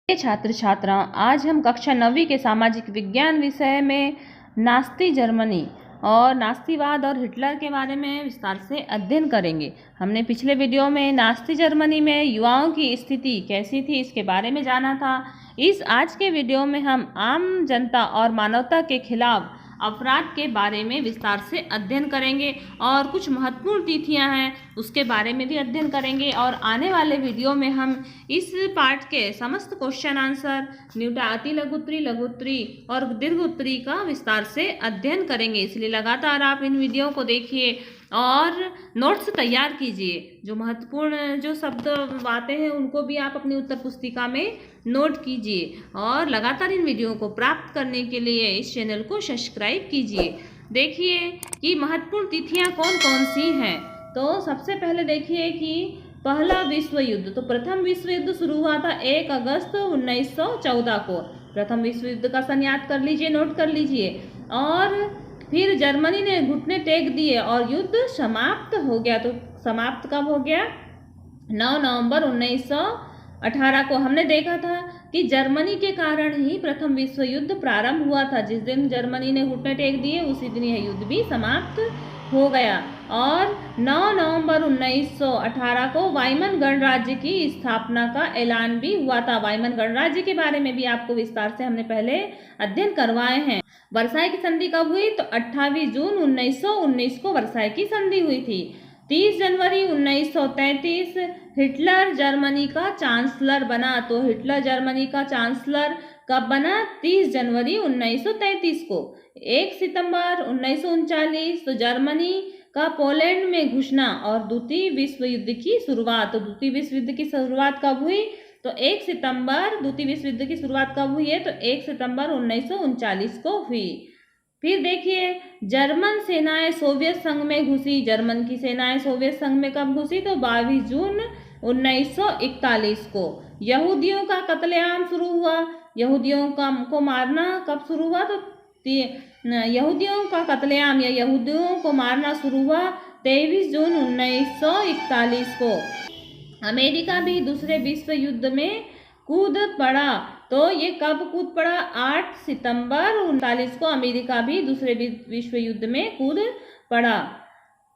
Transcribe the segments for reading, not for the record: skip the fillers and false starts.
छात्र छात्राओं, आज हम कक्षा 9वीं के सामाजिक विज्ञान विषय में नास्ती जर्मनी और नास्तीवाद और हिटलर के बारे में विस्तार से अध्ययन करेंगे। हमने पिछले वीडियो में नास्ती जर्मनी में युवाओं की स्थिति कैसी थी इसके बारे में जाना था। आज के वीडियो में हम आम जनता और मानवता के खिलाफ अपराध के बारे में विस्तार से अध्ययन करेंगे और कुछ महत्वपूर्ण तिथियां हैं उसके बारे में भी अध्ययन करेंगे। और आने वाले वीडियो में हम इस पाठ के समस्त क्वेश्चन आंसर न्यूटा अति लघुत्तरी, लघुत्तरी और दीर्घ उत्तरी का विस्तार से अध्ययन करेंगे। इसलिए लगातार आप इन वीडियो को देखिए और नोट्स तैयार कीजिए। जो महत्वपूर्ण जो शब्द बातें हैं उनको भी आप अपनी उत्तर पुस्तिका में नोट कीजिए और लगातार इन वीडियो को प्राप्त करने के लिए इस चैनल को सब्सक्राइब कीजिए। देखिए कि महत्वपूर्ण तिथियां कौन कौन सी हैं। तो सबसे पहले देखिए कि पहला विश्व युद्ध। तो प्रथम विश्व युद्ध शुरू हुआ था 1 अगस्त 1914 को। प्रथम विश्व युद्ध का सन याद कर लीजिए, नोट कर लीजिए। और फिर जर्मनी ने घुटने टेक दिए और युद्ध समाप्त हो गया। तो समाप्त कब हो गया? 9 नवंबर 1918 को। हमने देखा था कि जर्मनी के कारण ही प्रथम विश्व युद्ध प्रारंभ हुआ था। जिस दिन जर्मनी ने घुटने टेक दिए उसी दिन यह युद्ध भी समाप्त हो गया। और 9 नवंबर 1918 को वाइमन गणराज्य की स्थापना का ऐलान भी हुआ था। वाइमन गणराज्य के बारे में भी आपको विस्तार से हमने पहले अध्ययन करवाए हैं। वर्साई की संधि कब हुई? तो 28 जून 1919 को वर्साई की संधि हुई थी। 30 जनवरी 1933 हिटलर जर्मनी का चांसलर बना। तो हिटलर जर्मनी का चांसलर कब बना? 30 जनवरी 1933 को। 1 सितंबर 1939 तो जर्मनी का पोलैंड में घुसना और द्वितीय विश्व युद्ध की शुरुआत। तो द्वितीय विश्व युद्ध की शुरुआत कब हुई? तो 1 सितंबर। द्वितीय विश्व युद्ध की शुरुआत कब हुई है? तो 1 सितंबर 1939 को हुई। फिर देखिए जर्मन सेनाएं सोवियत संघ में घुसी। जर्मन की सेनाएं सोवियत संघ में कब घुसी? तो 22 जून 1941 को। यहूदियों का कत्लेआम शुरू हुआ। यहूदियों को मारना कब शुरू हुआ? तो यहूदियों का कत्लेआम या यहूदियों को मारना शुरू हुआ 23 जून 1941 को। अमेरिका भी दूसरे विश्व युद्ध में कूद पड़ा। तो ये कब कूद पड़ा? 8 सितंबर 1939 को अमेरिका भी दूसरे विश्व युद्ध में कूद पड़ा।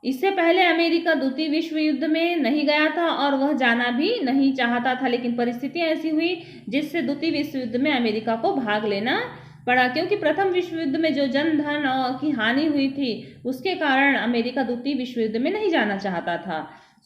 इससे पहले अमेरिका द्वितीय विश्व युद्ध में नहीं गया था और वह जाना भी नहीं चाहता था, लेकिन परिस्थितियां ऐसी हुई जिससे द्वितीय विश्व युद्ध में अमेरिका को भाग लेना पड़ा। क्योंकि प्रथम विश्व युद्ध में जो जन धन की हानि हुई थी उसके कारण अमेरिका द्वितीय विश्व युद्ध में नहीं जाना चाहता था।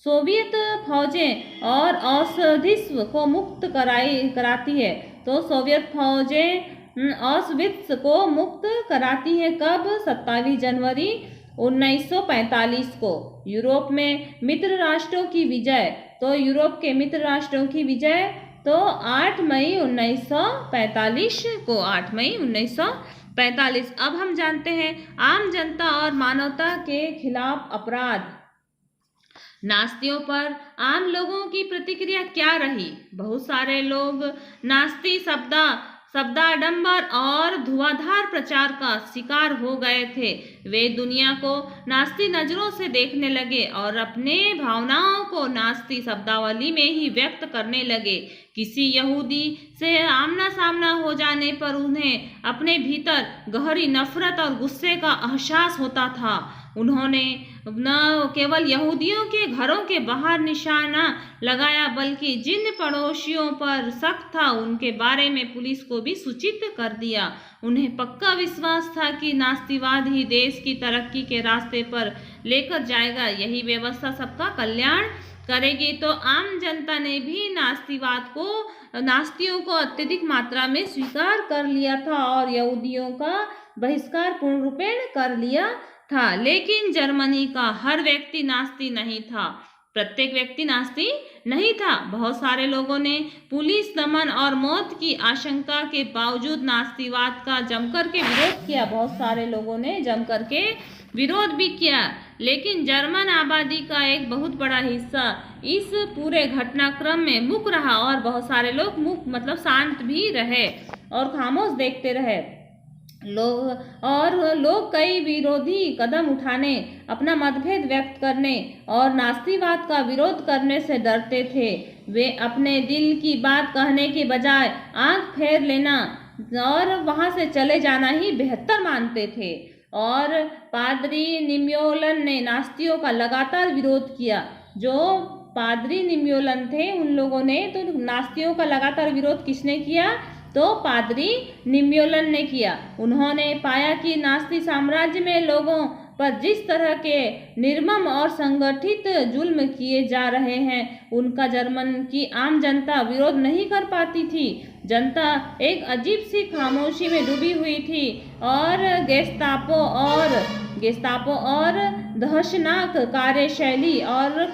सोवियत फौजें और औषधिस्व को मुक्त कराती है। तो सोवियत फौजें ऑस्विट्स को मुक्त कराती है कब? 27 जनवरी 1945 को। यूरोप में मित्र राष्ट्रों की विजय। तो यूरोप के मित्र राष्ट्रों की विजय तो 8 मई 1945 को। 8 मई 1945। अब हम जानते हैं आम जनता और मानवता के खिलाफ अपराध। नास्तियों पर आम लोगों की प्रतिक्रिया क्या रही? बहुत सारे लोग नास्ती शब्दाडंबर और धुआंधार प्रचार का शिकार हो गए थे। वे दुनिया को नास्ती नजरों से देखने लगे और अपने भावनाओं को नास्ती शब्दावली में ही व्यक्त करने लगे। किसी यहूदी से आमना सामना हो जाने पर उन्हें अपने भीतर गहरी नफरत और गुस्से का एहसास होता था। उन्होंने न केवल यहूदियों के घरों के बाहर निशाना लगाया बल्कि जिन पड़ोसियों पर शक था उनके बारे में पुलिस को भी सूचित कर दिया। उन्हें पक्का विश्वास था कि नास्तीवाद ही देश की तरक्की के रास्ते पर लेकर जाएगा, यही व्यवस्था सबका कल्याण करेगी। तो आम जनता ने भी नास्तियों को अत्यधिक मात्रा में स्वीकार कर लिया था और यहूदियों का बहिष्कार पूर्ण रूपेण कर लिया था। लेकिन जर्मनी का हर व्यक्ति नास्ती नहीं था। प्रत्येक व्यक्ति नास्ती नहीं था। बहुत सारे लोगों ने पुलिस दमन और मौत की आशंका के बावजूद नास्तीवाद का जमकर के विरोध किया। बहुत सारे लोगों ने जमकर के विरोध भी किया, लेकिन जर्मन आबादी का एक बहुत बड़ा हिस्सा इस पूरे घटनाक्रम में मूक रहा और बहुत सारे लोग शांत भी रहे और खामोश देखते रहे। लोग कई विरोधी कदम उठाने, अपना मतभेद व्यक्त करने और नास्तिवाद का विरोध करने से डरते थे। वे अपने दिल की बात कहने के बजाय आंख फेर लेना और वहां से चले जाना ही बेहतर मानते थे। और पादरी निम्योलन ने नास्तियों का लगातार विरोध किया। जो पादरी निम्योलन थे, उन लोगों ने तो नास्तियों का लगातार विरोध किसने किया? तो पादरी निम्योलन ने किया। उन्होंने पाया कि नास्ती साम्राज्य में लोगों पर जिस तरह के निर्मम और संगठित जुल्म किए जा रहे हैं, उनका जर्मन की आम जनता विरोध नहीं कर पाती थी। जनता एक अजीब सी खामोशी में डूबी हुई थी और गेस्तापो और दहशतनाक कार्यशैली और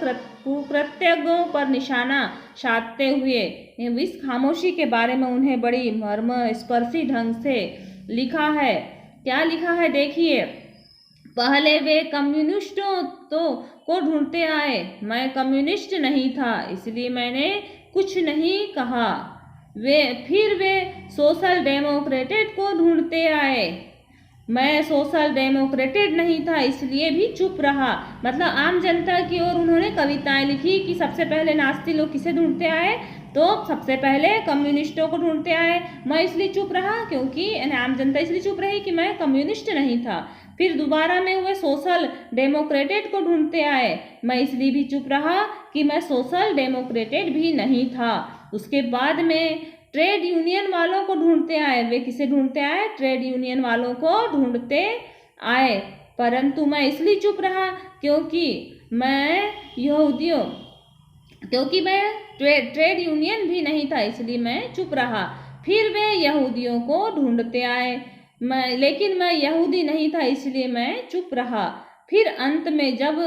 कुकृत्यों पर निशाना साधते हुए इस खामोशी के बारे में उन्हें बड़ी मर्मस्पर्शी ढंग से लिखा है। क्या लिखा है देखिए। पहले वे कम्युनिस्टों को ढूंढते आए। मैं कम्युनिस्ट नहीं था, इसलिए मैंने कुछ नहीं कहा। फिर वे सोशल डेमोक्रेटेड को ढूंढते आए। मैं सोशल डेमोक्रेटेड नहीं था, इसलिए भी चुप रहा। मतलब आम जनता की ओर उन्होंने कविताएं लिखी कि सबसे पहले नास्ती लोग किसे ढूंढते आए? तो सबसे पहले कम्युनिस्टों को ढूंढते आए। मैं इसलिए चुप रहा क्योंकि आम जनता इसलिए चुप रही कि मैं कम्युनिस्ट नहीं था। फिर दोबारा में वे सोशल डेमोक्रेटेड को ढूंढते आए। मैं इसलिए भी चुप रहा कि मैं सोशल डेमोक्रेटेड भी नहीं था। उसके बाद में ट्रेड यूनियन वालों को ढूंढते आए। वे किसे ढूंढते आए? ट्रेड यूनियन वालों को ढूंढते आए। परंतु मैं इसलिए चुप रहा क्योंकि मैं ट्रेड यूनियन भी नहीं था, इसलिए मैं चुप रहा। फिर वे यहूदियों को ढूंढते आए। लेकिन मैं यहूदी नहीं था, इसलिए मैं चुप रहा। फिर अंत में जब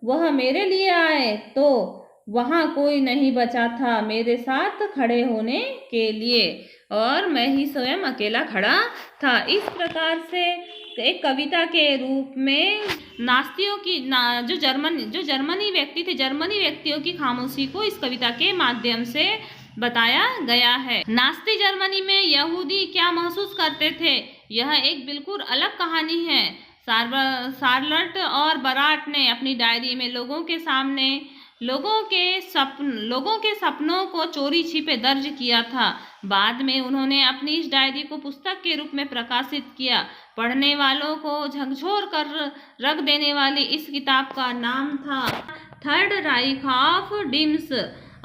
वह मेरे लिए आए तो वहाँ कोई नहीं बचा था मेरे साथ खड़े होने के लिए, और मैं ही स्वयं अकेला खड़ा था। इस प्रकार से एक कविता के रूप में नास्तियों की जो जर्मनी व्यक्ति थे, जर्मनी व्यक्तियों की खामोशी को इस कविता के माध्यम से बताया गया है। नास्ती जर्मनी में यहूदी क्या महसूस करते थे, यह एक बिल्कुल अलग कहानी है। शार्लट और बराट ने अपनी डायरी में लोगों के सपनों को चोरी छिपे दर्ज किया था। बाद में उन्होंने अपनी इस डायरी को पुस्तक के रूप में प्रकाशित किया। पढ़ने वालों को झकझोर कर रख देने वाली इस किताब का नाम था थर्ड राइख ऑफ डीम्स।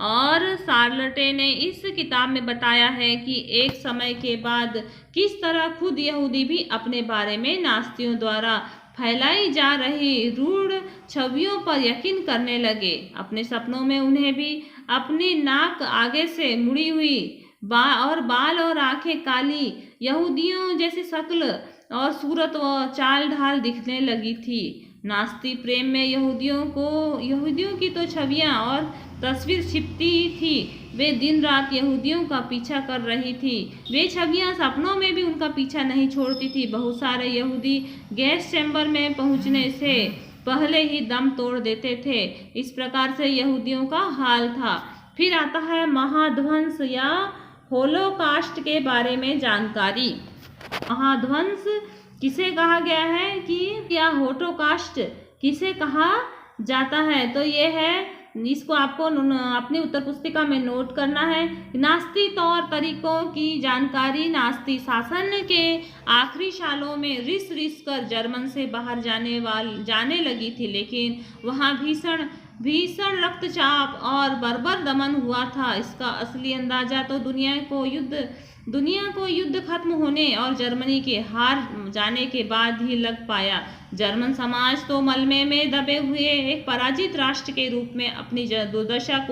और शार्लटे ने इस किताब में बताया है कि एक समय के बाद किस तरह खुद यहूदी भी अपने बारे में नास्तियों द्वारा फैलाई जा रही रूढ़ छवियों पर यकीन करने लगे। अपने सपनों में उन्हें भी अपनी नाक आगे से मुड़ी हुई बाल और आंखें काली यहूदियों जैसी शक्ल और सूरत व चाल ढाल दिखने लगी थी। नास्ती प्रेम में यहूदियों की तो छवियां और तस्वीर छिपती थी। वे दिन रात यहूदियों का पीछा कर रही थी। वे छवियां सपनों में भी उनका पीछा नहीं छोड़ती थी। बहुत सारे यहूदी गैस चैम्बर में पहुंचने से पहले ही दम तोड़ देते थे। इस प्रकार से यहूदियों का हाल था। फिर आता है महाध्वंस या होलोकास्ट के बारे में जानकारी। महाध्वंस किसे कहा गया है कि या होलोकास्ट किसे कहा जाता है, तो ये है, इसको आपको अपनी उत्तर पुस्तिका में नोट करना है। नास्ती तौर तरीकों की जानकारी नास्ती शासन के आखिरी सालों में रिस कर जर्मन से बाहर जाने लगी थी, लेकिन वहाँ भीषण रक्तचाप और बर्बर दमन हुआ था। इसका असली अंदाजा तो दुनिया को युद्ध खत्म होने और जर्मनी के हार जाने के बाद ही लग पाया। जर्मन समाज तो मलबे में दबे हुए एक पराजित राष्ट्र के रूप में अपनी दुर्दशा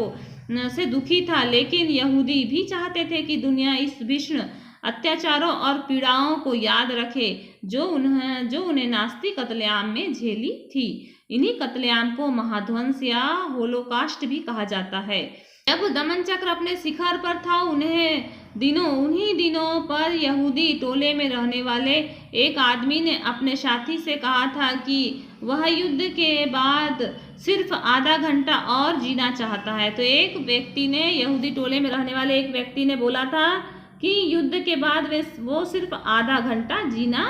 से दुखी था, लेकिन यहूदी भी चाहते थे कि दुनिया इस भीषण अत्याचारों और पीड़ाओं को याद रखे जो उन्हें नास्ती कत्लेआम में झेली थी। इन्हीं कत्लेआम को महाध्वंस या होलोकास्ट भी कहा जाता है। जब दमन चक्र अपने शिखर पर था, उन्हीं दिनों पर यहूदी टोले में रहने वाले एक आदमी ने अपने साथी से कहा था कि वह युद्ध के बाद सिर्फ आधा घंटा और जीना चाहता है। तो यहूदी टोले में रहने वाले एक व्यक्ति ने बोला था कि युद्ध के बाद वो सिर्फ आधा घंटा जीना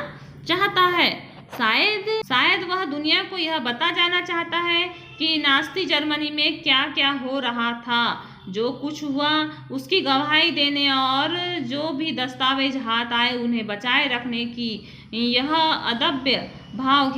चाहता है। शायद वह दुनिया को यह बता जाना चाहता है कि नास्ती जर्मनी में क्या क्या हो रहा था। जो कुछ हुआ उसकी गवाही देने और जो भी दस्तावेज हाथ आए उन्हें बचाए रखने की यह अदम्य भाव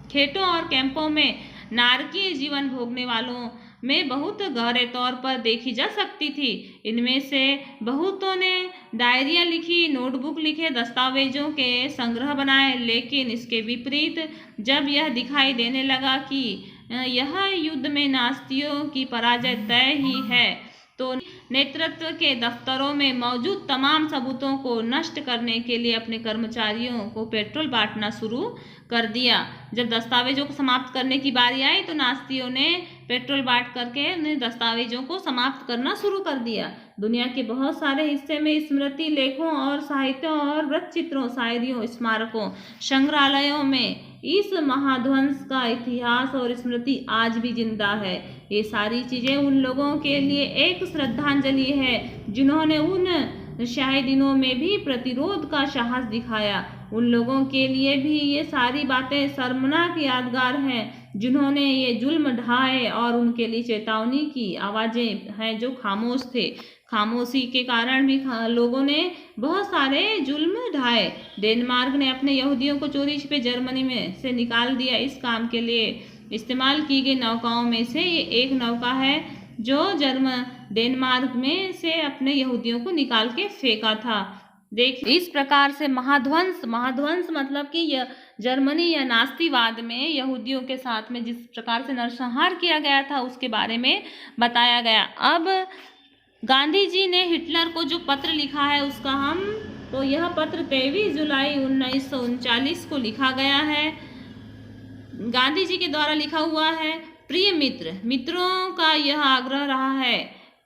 खेतों और कैंपों में नारकीय जीवन भोगने वालों में बहुत गहरे तौर पर देखी जा सकती थी। इनमें से बहुतों ने डायरियाँ लिखी, नोटबुक लिखे, दस्तावेजों के संग्रह बनाए, लेकिन इसके विपरीत जब यह दिखाई देने लगा कि यह युद्ध में नास्तियों की पराजय तय ही है, तो नेतृत्व के दफ्तरों में मौजूद तमाम सबूतों को नष्ट करने के लिए अपने कर्मचारियों को पेट्रोल बांटना शुरू कर दिया। जब दस्तावेजों को समाप्त करने की बारी आई तो नास्तियों ने पेट्रोल बांट करके उन दस्तावेजों को समाप्त करना शुरू कर दिया। दुनिया के बहुत सारे हिस्से में स्मृति लेखों और साहित्यों और वृत्तचित्रों, शायरियों, स्मारकों, संग्रहालयों में इस महाध्वंस का इतिहास और स्मृति आज भी जिंदा है। ये सारी चीज़ें उन लोगों के लिए एक श्रद्धांजलि है जिन्होंने उन शाही दिनों में भी प्रतिरोध का साहस दिखाया। उन लोगों के लिए भी ये सारी बातें शर्मनाक यादगार हैं जिन्होंने ये जुल्म ढाए, और उनके लिए चेतावनी की आवाज़ें हैं जो खामोश थे। खामोशी के कारण भी लोगों ने बहुत सारे जुल्म ढाए। डेनमार्क ने अपने यहूदियों को चोरी छिपे जर्मनी में से निकाल दिया। इस काम के लिए इस्तेमाल की गई नौकाओं में से ये एक नौका है जो डेनमार्क में से अपने यहूदियों को निकाल के फेंका था। देखिए, इस प्रकार से महाध्वंस मतलब कि यह जर्मनी या नास्तीवाद में यहूदियों के साथ में जिस प्रकार से नरसंहार किया गया था उसके बारे में बताया गया। अब गांधी जी ने हिटलर को जो पत्र लिखा है उसका यह पत्र 23 जुलाई 1939 को लिखा गया है। गांधी जी के द्वारा लिखा हुआ है। प्रिय मित्रों का यह आग्रह रहा है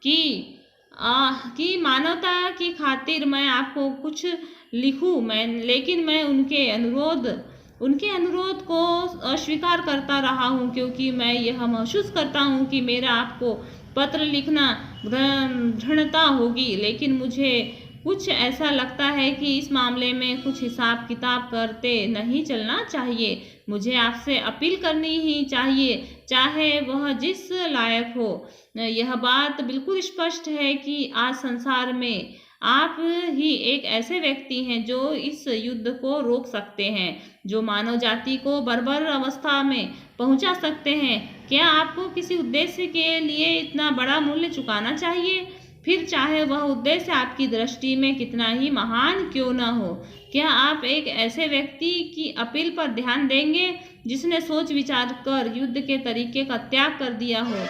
कि मानवता की खातिर मैं आपको कुछ लिखूं, लेकिन मैं उनके अनुरोध को अस्वीकार करता रहा हूं, क्योंकि मैं यह महसूस करता हूं कि मेरा आपको पत्र लिखना घृणता होगी। लेकिन मुझे कुछ ऐसा लगता है कि इस मामले में कुछ हिसाब किताब करते नहीं चलना चाहिए। मुझे आपसे अपील करनी ही चाहिए, चाहे वह जिस लायक हो। यह बात बिल्कुल स्पष्ट है कि आज संसार में आप ही एक ऐसे व्यक्ति हैं जो इस युद्ध को रोक सकते हैं, जो मानव जाति को बर्बर अवस्था में पहुंचा सकते हैं। क्या आपको किसी उद्देश्य के लिए इतना बड़ा मूल्य चुकाना चाहिए, फिर चाहे वह उद्देश्य आपकी दृष्टि में कितना ही महान क्यों न हो? क्या आप एक ऐसे व्यक्ति की अपील पर ध्यान देंगे जिसने सोच विचार कर युद्ध के तरीके का त्याग कर दिया हो?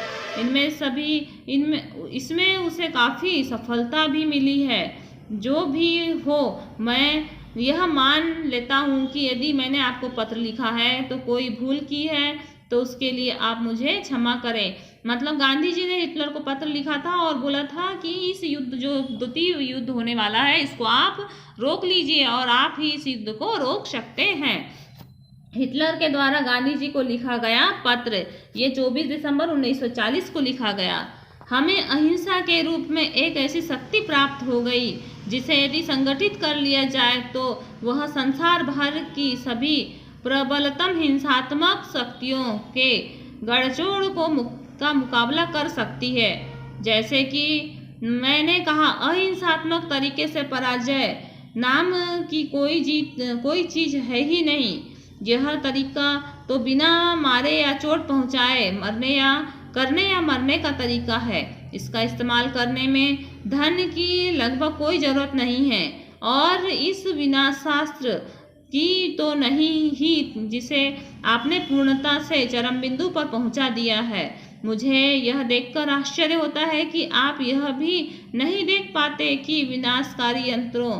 इसमें उसे काफ़ी सफलता भी मिली है। जो भी हो, मैं यह मान लेता हूँ कि यदि मैंने आपको पत्र लिखा है तो कोई भूल की है तो उसके लिए आप मुझे क्षमा करें। मतलब गांधी जी ने हिटलर को पत्र लिखा था और बोला था कि इस युद्ध जो द्वितीय युद्ध होने वाला है इसको आप रोक लीजिए, और आप ही इस युद्ध को रोक सकते हैं। हिटलर के द्वारा गांधी जी को लिखा गया पत्र ये 24 दिसंबर 1940 को लिखा गया। हमें अहिंसा के रूप में एक ऐसी शक्ति प्राप्त हो गई जिसे यदि संगठित कर लिया जाए तो वह संसार भर की सभी प्रबलतम हिंसात्मक शक्तियों के गठजोड़ का मुकाबला कर सकती है। जैसे कि मैंने कहा, अहिंसात्मक तरीके से पराजय नाम की कोई चीज़ है ही नहीं। यह तरीका तो बिना मारे या चोट पहुंचाए करने या मरने का तरीका है। इसका इस्तेमाल करने में धन की लगभग कोई ज़रूरत नहीं है, और इस विनाशास्त्र की तो नहीं ही जिसे आपने पूर्णता से चरम बिंदु पर पहुंचा दिया है। मुझे यह देखकर आश्चर्य होता है कि आप यह भी नहीं देख पाते कि विनाशकारी यंत्रों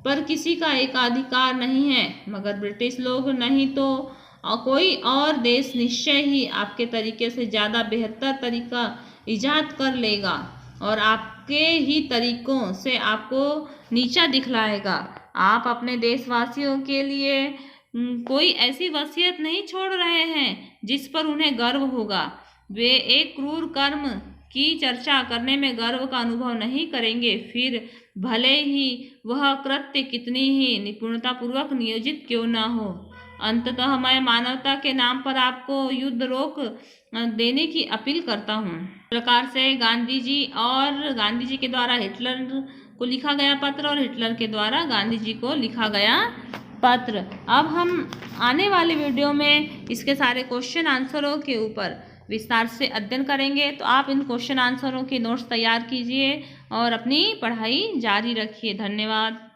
पर किसी का एकाधिकार नहीं है, मगर ब्रिटिश लोग नहीं तो कोई और देश निश्चय ही आपके तरीके से ज़्यादा बेहतर तरीका ईजाद कर लेगा और आपके ही तरीकों से आपको नीचा दिखलाएगा। आप अपने देशवासियों के लिए कोई ऐसी वसीयत नहीं छोड़ रहे हैं जिस पर उन्हें गर्व होगा। वे एक क्रूर कर्म की चर्चा करने में गर्व का अनुभव नहीं करेंगे, फिर भले ही वह कृत्य कितनी ही निपुणतापूर्वक नियोजित क्यों न हो। अंततः मैं मानवता के नाम पर आपको युद्ध रोक देने की अपील करता हूँ। इस प्रकार से गांधी जी और गांधी जी के द्वारा हिटलर को लिखा गया पत्र और हिटलर के द्वारा गांधी जी को लिखा गया पत्र। अब हम आने वाले वीडियो में इसके सारे क्वेश्चन आंसरों के ऊपर विस्तार से अध्ययन करेंगे, तो आप इन क्वेश्चन आंसरों के नोट्स तैयार कीजिए और अपनी पढ़ाई जारी रखिए। धन्यवाद।